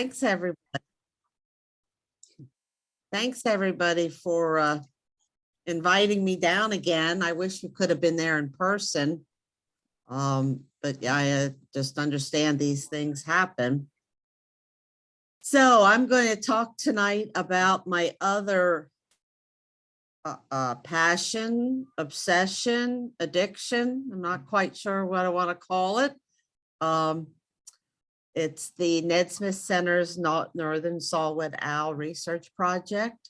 Thanks, everybody. Thanks, everybody, for inviting me down again. I wish we could have been there in person. But yeah, I just understand these things happen. So I'm going to talk tonight about my other passion, obsession, addiction. I'm not quite sure what I want to call it. It's the Ned Smith Center's Northern Saw-Whet Owl Research Project.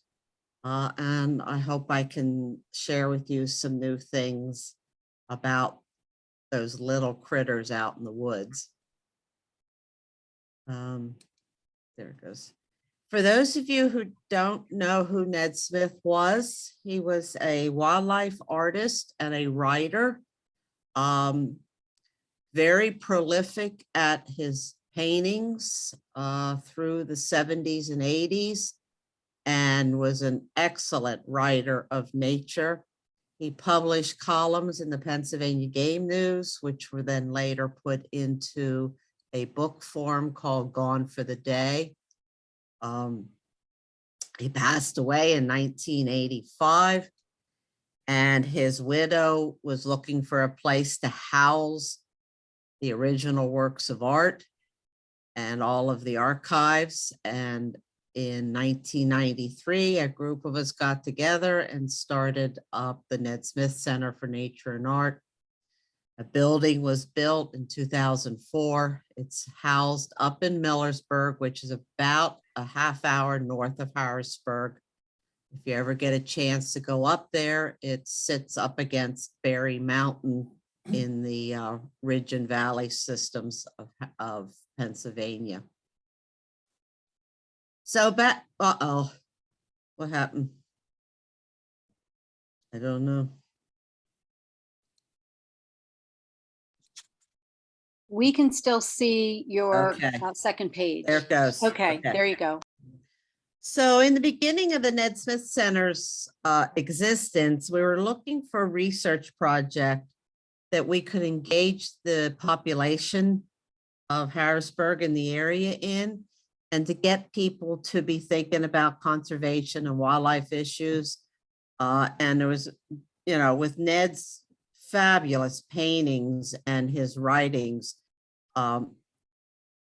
And I hope I can share with you some new things about those little critters out in the woods. There it goes. For those of you who don't know who Ned Smith was, he was a wildlife artist and a writer. Very prolific at his paintings through the 70s and 80s, and was an excellent writer of nature. He published columns in the Pennsylvania Game News, which were then later put into a book form called Gone for the Day. He passed away in 1985, and his widow was looking for a place to house the original works of art and all of the archives. And in 1993, a group of us got together and started up the Ned Smith Center for Nature and Art. A building was built in 2004. It's housed up in Millersburg, which is about a half hour north of Harrisburg. If you ever get a chance to go up there, it sits up against Berry Mountain in the Ridge and Valley systems of Pennsylvania. So back, what happened? I don't know. We can still see your Okay. second page. There it goes. Okay, there you go. So in the beginning of the Ned Smith Center's existence, we were looking for a research project that we could engage the population of Harrisburg and the area in, and to get people to be thinking about conservation and wildlife issues. And there was, you know, with Ned's fabulous paintings and his writings,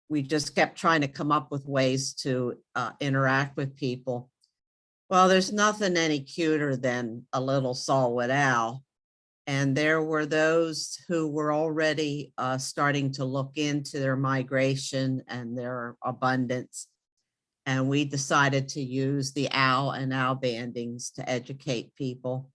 we just kept trying to come up with ways to interact with people. Well, there's nothing any cuter than a little saw-whet owl. And there were those who were already starting to look into their migration and their abundance. And we decided to use the owl and owl bandings to educate people.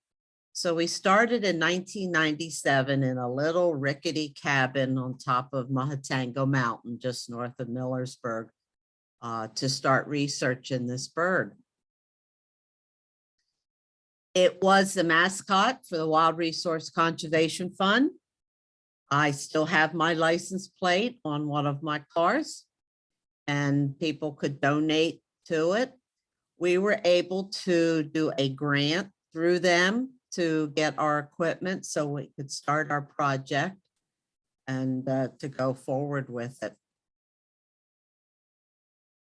So we started in 1997 in a little rickety cabin on top of Mahatango Mountain, just north of Millersburg, to start researching this bird. It was the mascot for the Wild Resource Conservation Fund. I still have my license plate on one of my cars, and people could donate to it. We were able to do a grant through them to get our equipment so we could start our project and to go forward with it.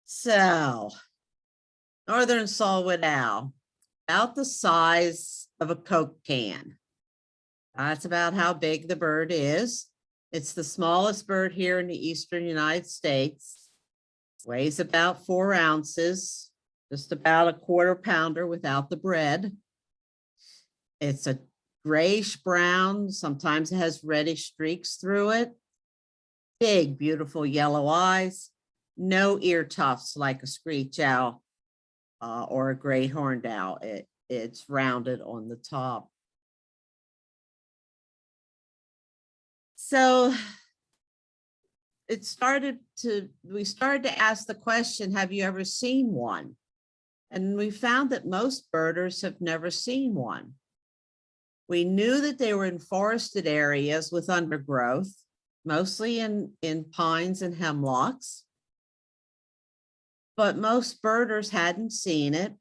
So, Northern Saw-Whet Owl, about the size of a Coke can. That's about how big the bird is. It's the smallest bird here in the eastern United States. Weighs about 4 ounces, just about a quarter pounder without the bread. It's a grayish brown, sometimes it has reddish streaks through it. Big, beautiful yellow eyes, no ear tufts like a screech owl or a great horned owl. It's rounded on the top. So we started to ask the question, have you ever seen one? And we found that most birders have never seen one. We knew that they were in forested areas with undergrowth, mostly in pines and hemlocks. But most birders hadn't seen it.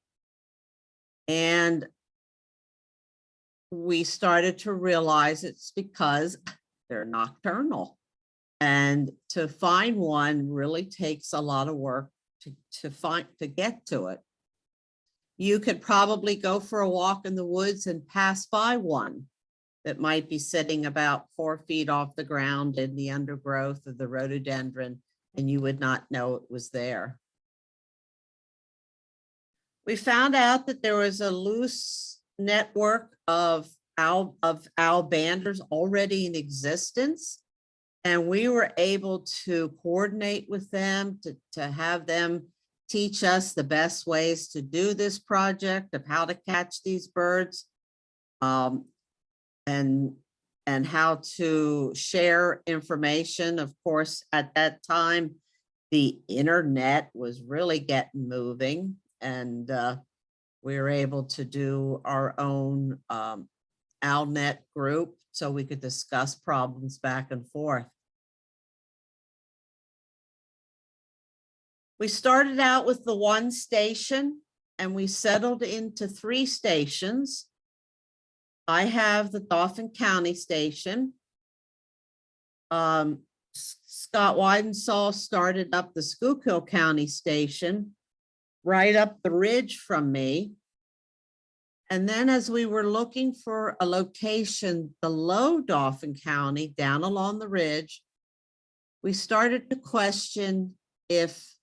And we started to realize it's because they're nocturnal. And to find one really takes a lot of work to get to it. You could probably go for a walk in the woods and pass by one that might be sitting about 4 feet off the ground in the undergrowth of the rhododendron, and you would not know it was there. We found out that there was a loose network of owl banders already in existence, and we were able to coordinate with them to have them teach us the best ways to do this project, of how to catch these birds, and how to share information. Of course, at that time, the internet was really getting moving, and we were able to do our own OwlNet group so we could discuss problems back and forth. We started out with the one station and we settled into 3 stations. I have the Dauphin County station. Scott Weidensaw started up the Schuylkill County station right up the ridge from me. And then as we were looking for a location below Dauphin County, down along the ridge, we started to question if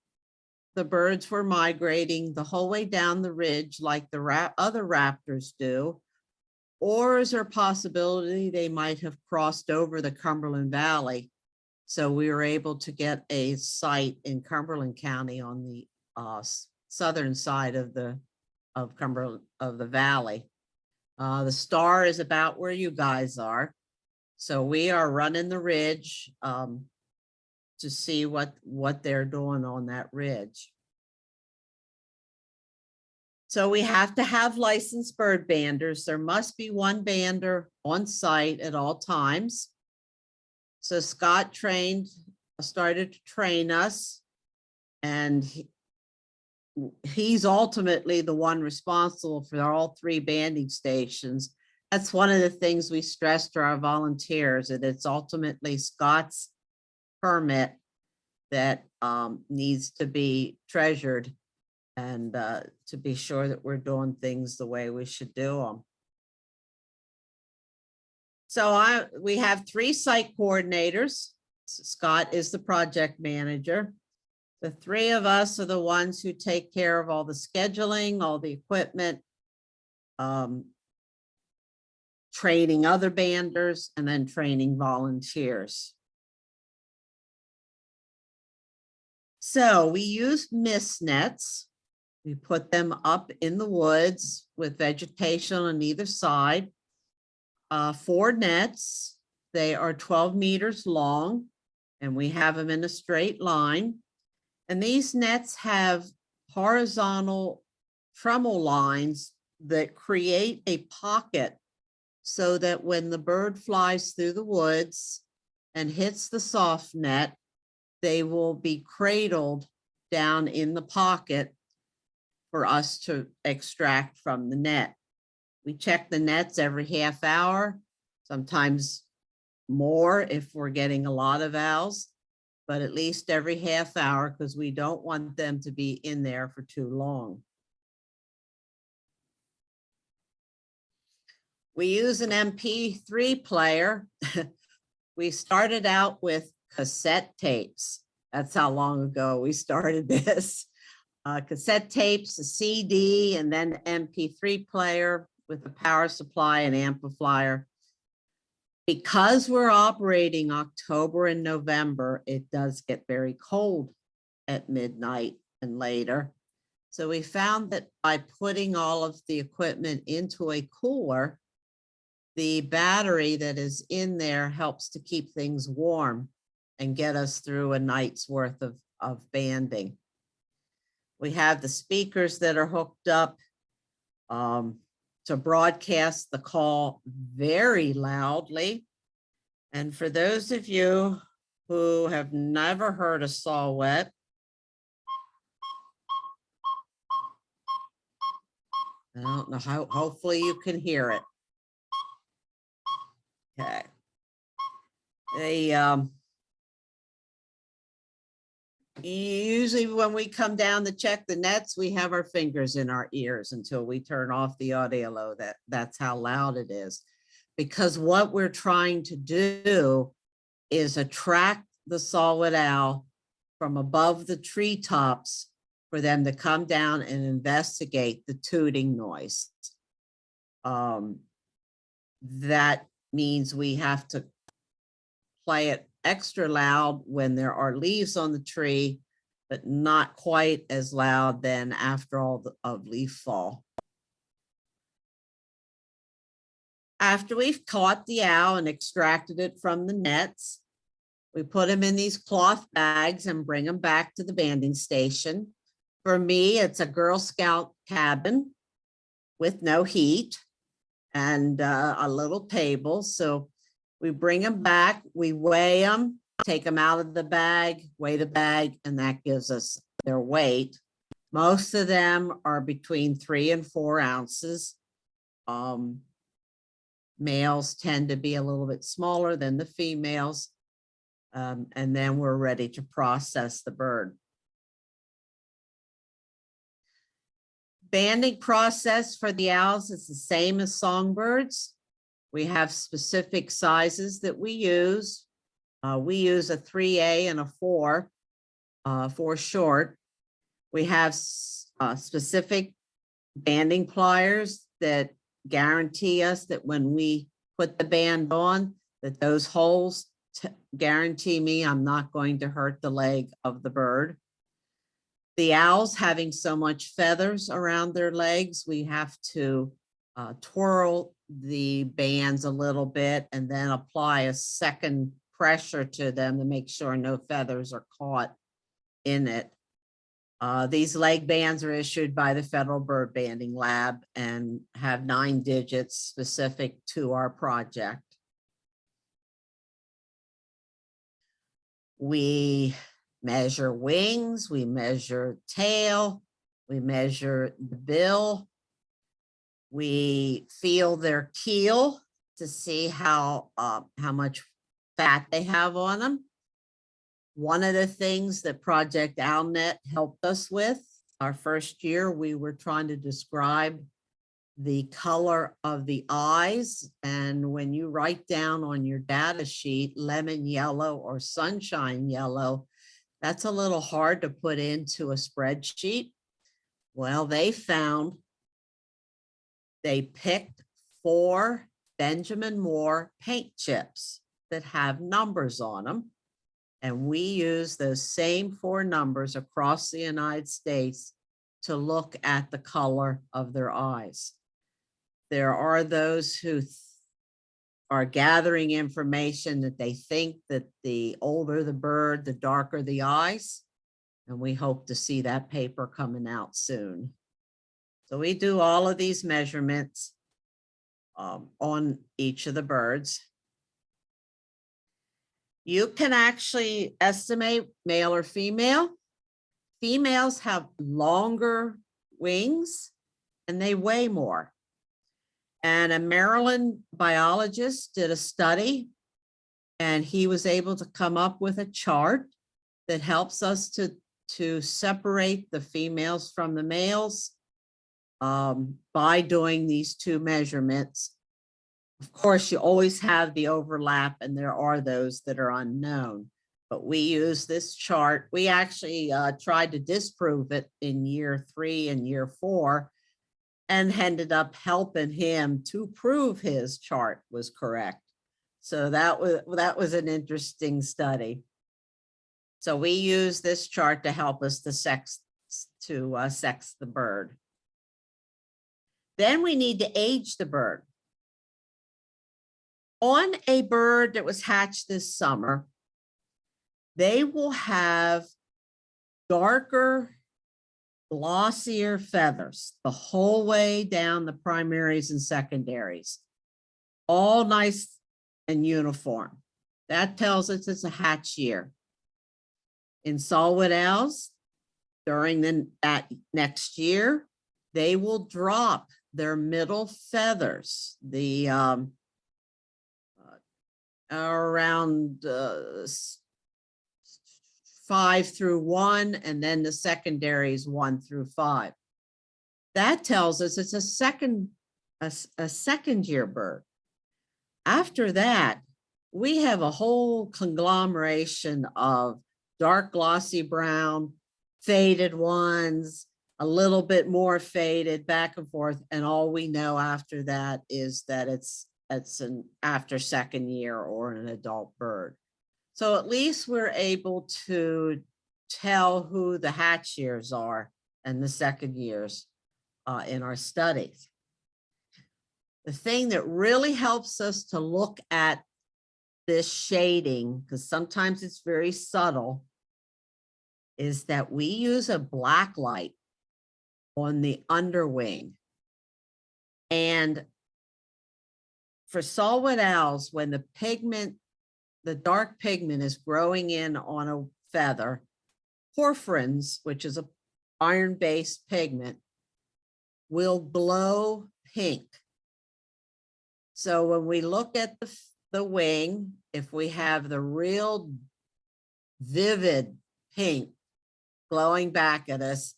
the birds were migrating the whole way down the ridge like the other raptors do, or is there a possibility they might have crossed over the Cumberland Valley? So we were able to get a site in Cumberland County on the southern side of the valley. The star is about where you guys are. So we are running the ridge to see what they're doing on that ridge. So we have to have licensed bird banders. There must be one bander on site at all times. So Scott started to train us, and he's ultimately the one responsible for all 3 banding stations. That's one of the things we stress to our volunteers, that it's ultimately Scott's permit that needs to be treasured, and to be sure that we're doing things the way we should do them. So we have 3 site coordinators. Scott is the project manager. The 3 of us are the ones who take care of all the scheduling, all the equipment, training other banders, and then training volunteers. So we use mist nets. We put them up in the woods with vegetation on either side. 4 nets. They are 12 meters long, and we have them in a straight line. And these nets have horizontal tremel lines that create a pocket so that when the bird flies through the woods and hits the soft net, they will be cradled down in the pocket for us to extract from the net. We check the nets every half hour, sometimes more if we're getting a lot of owls, but at least every half hour, because we don't want them to be in there for too long. We use an MP3 player. We started out with cassette tapes. That's how long ago we started this. Cassette tapes, a CD, and then MP3 player with a power supply and amplifier. Because we're operating October and November, it does get very cold at midnight and later. So we found that by putting all of the equipment into a cooler, the battery that is in there helps to keep things warm and get us through a night's worth of banding. We have the speakers that are hooked up to broadcast the call very loudly. And for those of you who have never heard a saw whet, I don't know how, hopefully you can hear it. Okay. Usually when we come down to check the nets, we have our fingers in our ears until we turn off the audio low. That's how loud it is. Because what we're trying to do is attract the saw-whet owl from above the treetops for them to come down and investigate the tooting noise. That means we have to play it extra loud when there are leaves on the tree, but not quite as loud than after all of leaf fall. After we've caught the owl and extracted it from the nets, we put them in these cloth bags and bring them back to the banding station. For me, it's a Girl Scout cabin with no heat and a little table. So we bring them back, we weigh them, take them out of the bag, weigh the bag, and that gives us their weight. Most of them are between 3 and 4 ounces. Males tend to be a little bit smaller than the females. And then we're ready to process the bird. Banding process for the owls is the same as songbirds. We have specific sizes that we use. We use a 3A and a 4 for short. We have specific banding pliers that guarantee us that when we put the band on, that those holes guarantee me I'm not going to hurt the leg of the bird. The owls having so much feathers around their legs, we have to twirl the bands a little bit and then apply a second pressure to them to make sure no feathers are caught in it. These leg bands are issued by the Federal Bird Banding Lab and have 9 digits specific to our project. We measure wings, we measure tail, we measure the bill. We feel their keel to see how much fat they have on them. One of the things that Project OwlNet helped us with, our first year, we were trying to describe the color of the eyes. And when you write down on your data sheet, lemon yellow or sunshine yellow, that's a little hard to put into a spreadsheet. Well, they picked 4 Benjamin Moore paint chips that have numbers on them. And we use those same 4 numbers across the United States to look at the color of their eyes. There are those who are gathering information that they think that the older the bird, the darker the eyes. And we hope to see that paper coming out soon. So we do all of these measurements on each of the birds. You can actually estimate male or female. Females have longer wings and they weigh more. And a Maryland biologist did a study and he was able to come up with a chart that helps us to separate the females from the males by doing these 2 measurements. Of course, you always have the overlap and there are those that are unknown, but we use this chart. We actually tried to disprove it in year 3 and year 4 and ended up helping him to prove his chart was correct. So that was an interesting study. So we use this chart to help us to sex the bird. Then we need to age the bird. On a bird that was hatched this summer, they will have darker, glossier feathers the whole way down the primaries and secondaries, all nice and uniform. That tells us it's a hatch year. In saw-whet owls, during that next year, they will drop their middle feathers, the around 5 through 1, and then the secondary is 1 through 5. That tells us it's a second year bird. After that, we have a whole conglomeration of dark glossy brown, faded ones, a little bit more faded, back and forth. And all we know after that is that it's an after second year or an adult bird. So at least we're able to tell who the hatch years are and the second years in our studies. The thing that really helps us to look at this shading, because sometimes it's very subtle, is that we use a black light on the underwing. And for saw-whet owls, when the pigment, the dark pigment is growing in on a feather, porphyrins, which is a iron-based pigment, will glow pink. So when we look at the wing, if we have the real vivid pink glowing back at us,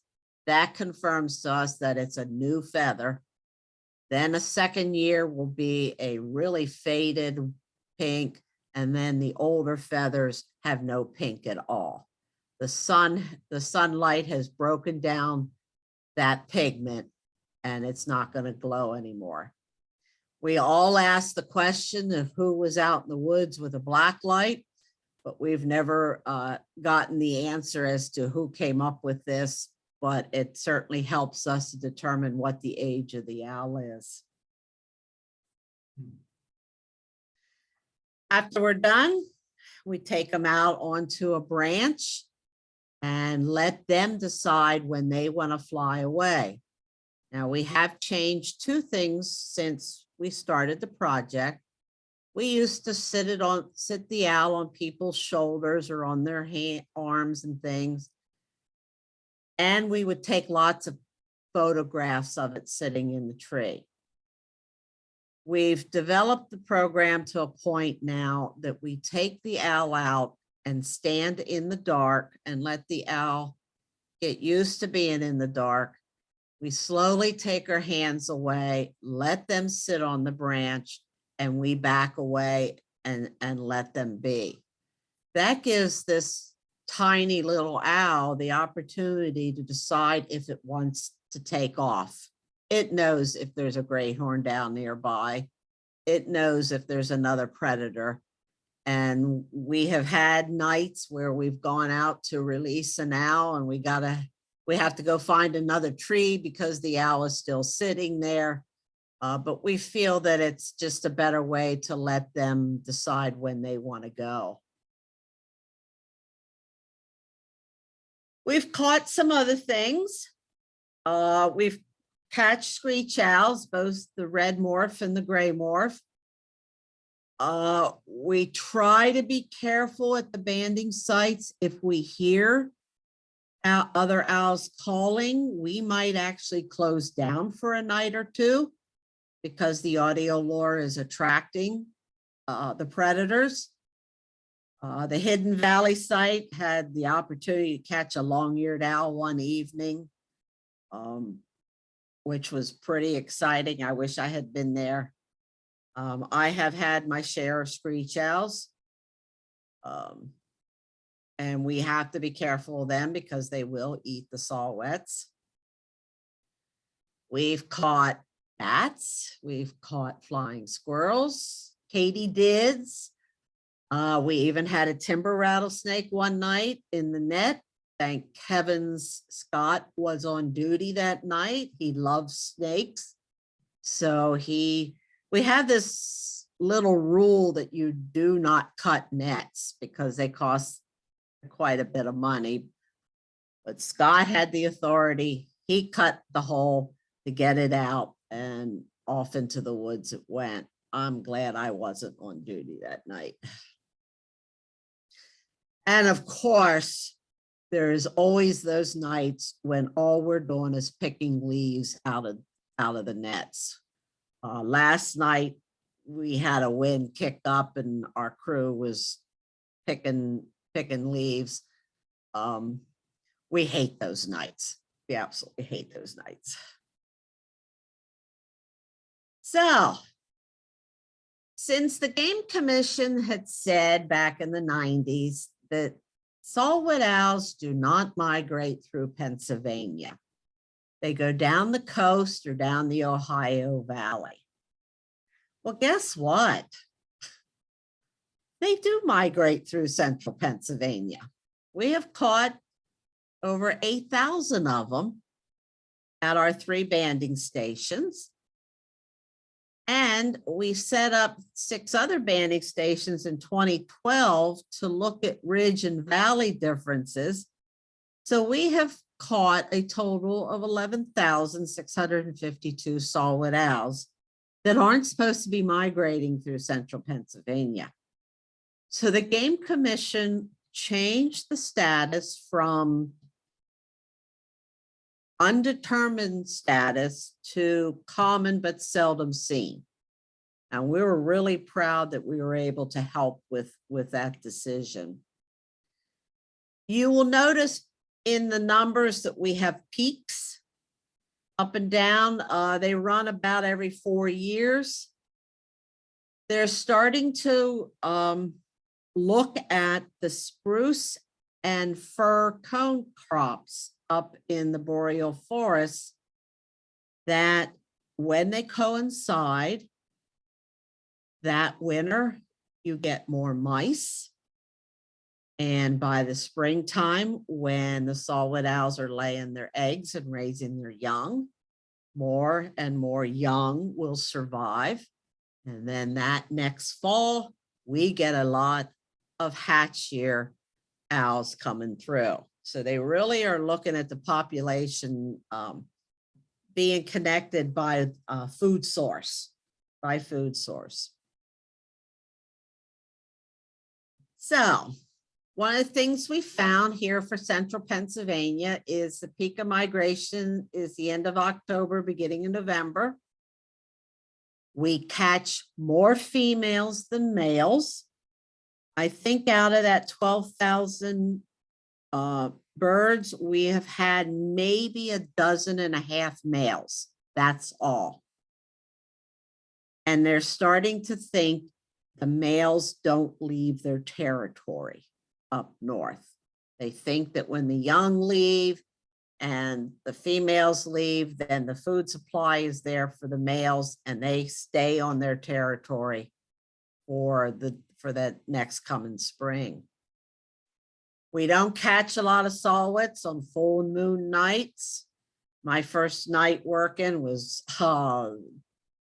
that confirms to us that it's a new feather. Then a second year will be a really faded pink, and then the older feathers have no pink at all. The sunlight has broken down that pigment, and it's not going to glow anymore. We all ask the question of who was out in the woods with a black light, but we've never gotten the answer as to who came up with this, but it certainly helps us to determine what the age of the owl is. After we're done, we take them out onto a branch and let them decide when they want to fly away. Now, we have changed two things since we started the project. We used to sit the owl on people's shoulders or on their arms and things. And we would take lots of photographs of it sitting in the tree. We've developed the program to a point now that we take the owl out and stand in the dark and let the owl get used to being in the dark. We slowly take our hands away, let them sit on the branch, and we back away and let them be. That gives this tiny little owl the opportunity to decide if it wants to take off. It knows if there's a gray horned owl nearby. It knows if there's another predator. And we have had nights where we've gone out to release an owl and we have to go find another tree because the owl is still sitting there. But we feel that it's just a better way to let them decide when they want to go. We've caught some other things. We've catch screech owls, both the red morph and the gray morph. We try to be careful at the banding sites. If we hear other owls calling, we might actually close down for a night or two because the audio lure is attracting the predators. The Hidden Valley site had the opportunity to catch a long-eared owl one evening, which was pretty exciting. I wish I had been there. I have had my share of screech owls. And we have to be careful of them because they will eat the saw-whets. We've caught bats. We've caught flying squirrels, katydids. We even had a timber rattlesnake one night in the net. Thank heavens Scott was on duty that night. He loves snakes. So we have this little rule that you do not cut nets because they cost quite a bit of money. But Scott had the authority. He cut the hole to get it out and off into the woods it went. I'm glad I wasn't on duty that night. And of course, there's always those nights when all we're doing is picking leaves out of the nets. Last night, we had a wind kick up and our crew was picking leaves. we hate those nights. We absolutely hate those nights. So, since the Game Commission had said back in the 90s that saw-whet owls do not migrate through Pennsylvania, they go down the coast or down the Ohio Valley. Well, guess what? They do migrate through central Pennsylvania. We have caught over 8,000 of them at our 3 banding stations. And we set up 6 other banding stations in 2012 to look at ridge and valley differences. So we have caught a total of 11,652 saw-whet owls that aren't supposed to be migrating through central Pennsylvania. So the Game Commission changed the status from undetermined status to common but seldom seen. And we were really proud that we were able to help with that decision. You will notice in the numbers that we have peaks up and down. They run about every 4 years. They're starting to look at the spruce and fir cone crops up in the boreal forests, that when they coincide, that winter you get more mice. And by the springtime, when the saw-whet owls are laying their eggs and raising their young, more and more young will survive. And then that next fall, we get a lot of hatch year owls coming through. So they really are looking at the population being connected by food source. So one of the things we found here for central Pennsylvania is the peak of migration is the end of October, beginning of November. We catch more females than males. I think out of that 12,000 birds, we have had maybe 12.5 males. That's all. And they're starting to think the males don't leave their territory up north. They think that when the young leave and the females leave, then the food supply is there for the males and they stay on their territory for that next coming spring. We don't catch a lot of saw-whets on full moon nights. My first night working was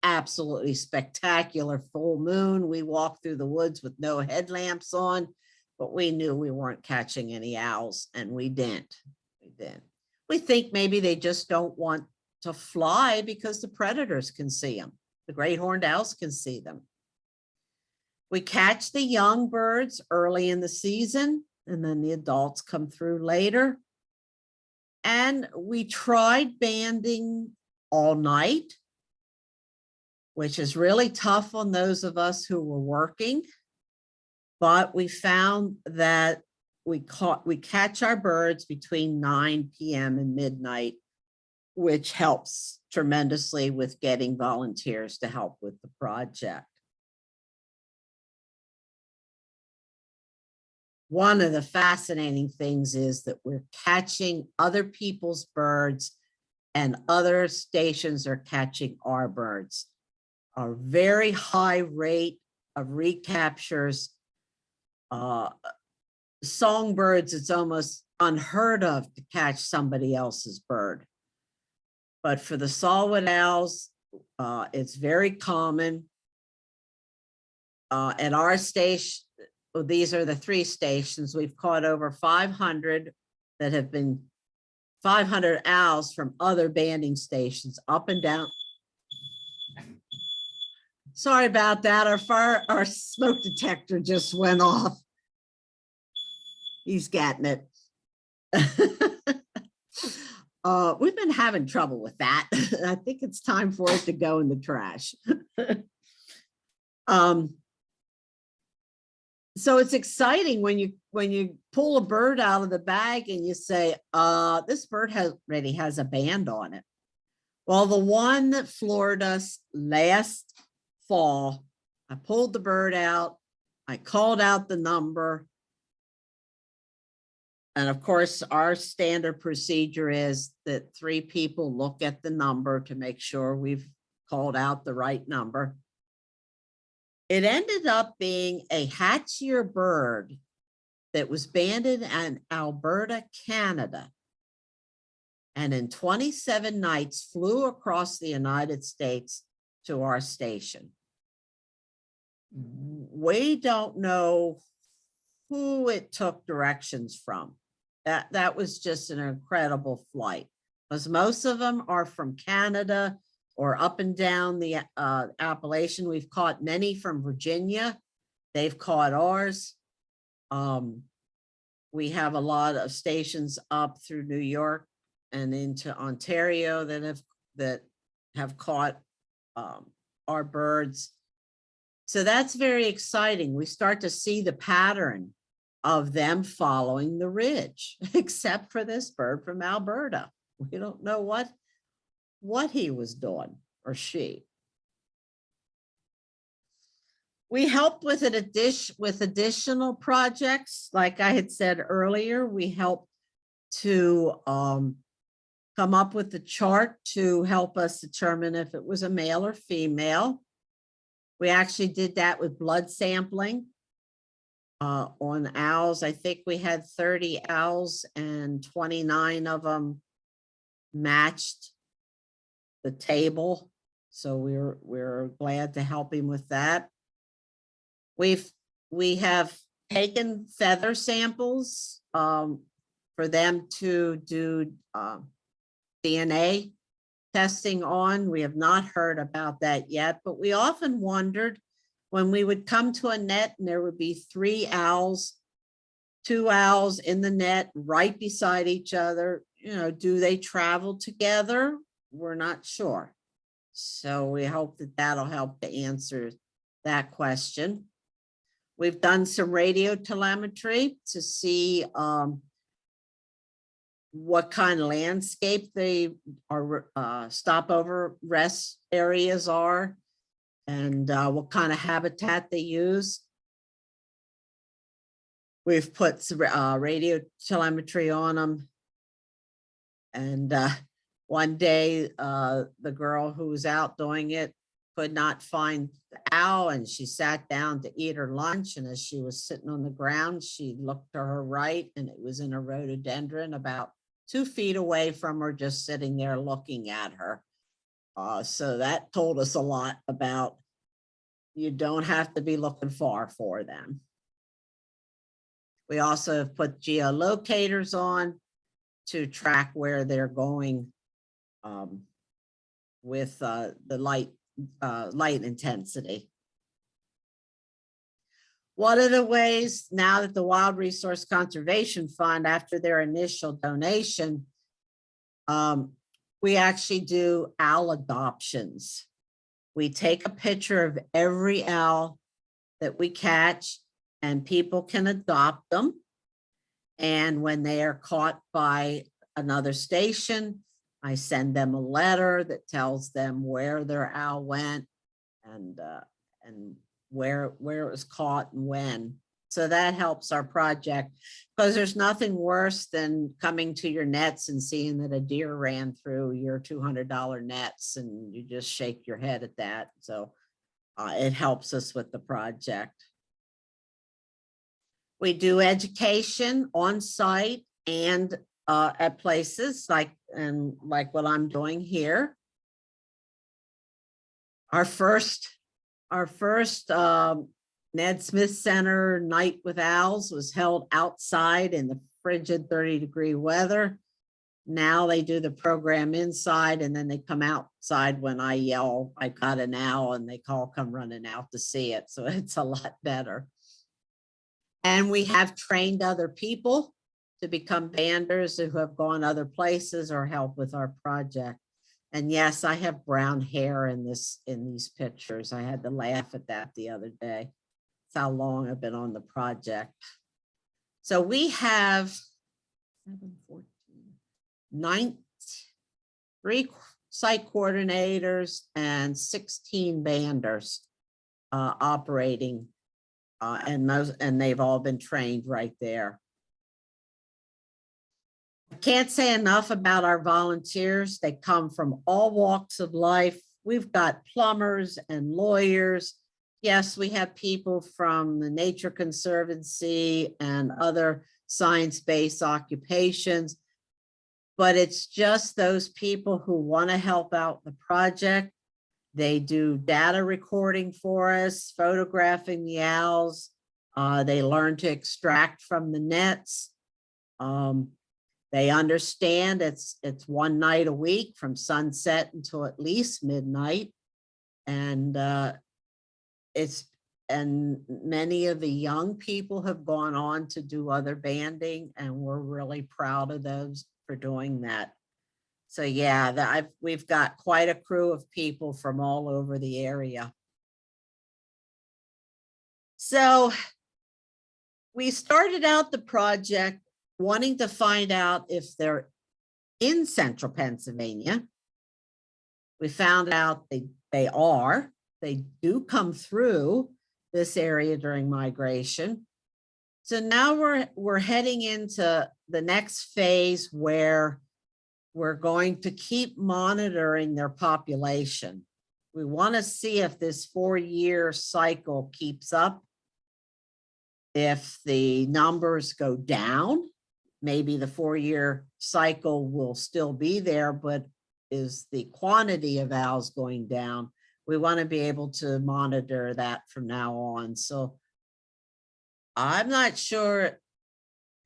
absolutely spectacular full moon. We walked through the woods with no headlamps on, but we knew we weren't catching any owls, and we didn't. We think maybe they just don't want to fly because the predators can see them. The great horned owls can see them. We catch the young birds early in the season, and then the adults come through later. And we tried banding all night, which is really tough on those of us who were working. But we found that we catch our birds between 9 p.m. and midnight, which helps tremendously with getting volunteers to help with the project. One of the fascinating things is that we're catching other people's birds and other stations are catching our birds. A very high rate of recaptures. Songbirds, it's almost unheard of to catch somebody else's bird. But for the saw-whet owls, it's very common. At our station, well, these are the 3 stations. We've caught over 500 that have been 500 owls from other banding stations up and down. Sorry about that. Our smoke detector just went off. He's getting it. We've been having trouble with that. I think it's time for it to go in the trash. So it's exciting when you when you pull a bird out of the bag and you say, this bird already has a band on it. Well, the one that floored us last fall, I pulled the bird out, I called out the number. And of course, our standard procedure is that 3 people look at the number to make sure we've called out the right number. It ended up being a hatchier bird that was banded in Alberta, Canada, and in 27 nights flew across the United States to our station. We don't know who it took directions from. That was just an incredible flight, because most of them are from Canada or up and down the Appalachian. We've caught many from Virginia. They've caught ours. We have a lot of stations up through New York and into Ontario that have caught our birds. So that's very exciting. We start to see the pattern of them following the ridge, except for this bird from Alberta. We don't know what he was doing, or she. We helped with additional projects. Like I had said earlier, we helped to come up with the chart to help us determine if it was a male or female. We actually did that with blood sampling on owls. I think we had 30 owls and 29 of them matched the table. So we're glad to help him with that. We have taken feather samples for them to do DNA testing on. We have not heard about that yet, but we often wondered when we would come to a net and there would be 3 owls, 2 owls in the net right beside each other, do they travel together? We're not sure. So we hope that that'll help to answer that question. We've done some radio telemetry to see what kind of landscape they are, stopover rest areas are, and what kind of habitat they use. We've put some, radio telemetry on them. And one day, the girl who was out doing it could not find the owl, and she sat down to eat her lunch. And as she was sitting on the ground, she looked to her right, and it was in a rhododendron about 2 feet away from her, just sitting there looking at her. So that told us a lot about you don't have to be looking far for them. We also have put geolocators on to track where they're going with the light intensity. One of the ways now that the Wild Resource Conservation Fund, after their initial donation, we actually do owl adoptions. We take a picture of every owl that we catch, and people can adopt them. And when they are caught by another station, I send them a letter that tells them where their owl went and where it was caught and when. So that helps our project, because there's nothing worse than coming to your nets and seeing that a deer ran through your $200 nets, and you just shake your head at that. So it helps us with the project. We do education on site and at places like what I'm doing here. Our first Ned Smith Center Night with Owls was held outside in the frigid 30-degree weather. Now they do the program inside, and then they come outside when I yell, I got an owl, and they all come running out to see it. So it's a lot better. And we have trained other people to become banders who have gone other places or help with our project. And yes, I have brown hair in these pictures. I had to laugh at that the other day. It's how long I've been on the project. So we have 7, 14, 3 site coordinators and 16 banders operating, and they've all been trained right there. I can't say enough about our volunteers. They come from all walks of life. We've got plumbers and lawyers. Yes, we have people from the Nature Conservancy and other science-based occupations, but it's just those people who want to help out the project. They do data recording for us, photographing the owls. They learn to extract from the nets. They understand it's one night a week from sunset until at least midnight. And many of the young people have gone on to do other banding, and we're really proud of those for doing that. So yeah, we've got quite a crew of people from all over the area. So we started out the project wanting to find out if they're in central Pennsylvania. We found out they do come through this area during migration. So now we're heading into the next phase where we're going to keep monitoring their population. We want to see if this 4-year cycle keeps up. If the numbers go down, maybe the 4-year cycle will still be there, but is the quantity of owls going down? We want to be able to monitor that from now on. So I'm not sure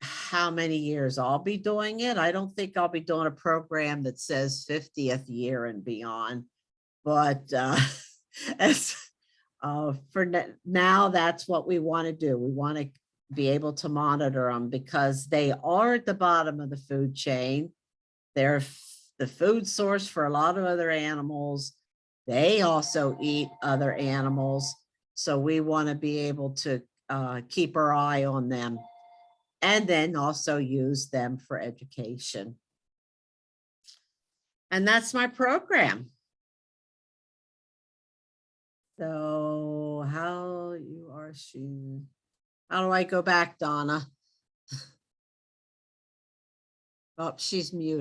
how many years I'll be doing it. I don't think I'll be doing a program that says 50th year and beyond, but now that's what we want to do. We want to be able to monitor them because they are at the bottom of the food chain. They're the food source for a lot of other animals. They also eat other animals. So we want to be able to keep our eye on them and then also use them for education. And that's my program. So how do I go back, Donna? Oh, she's muted.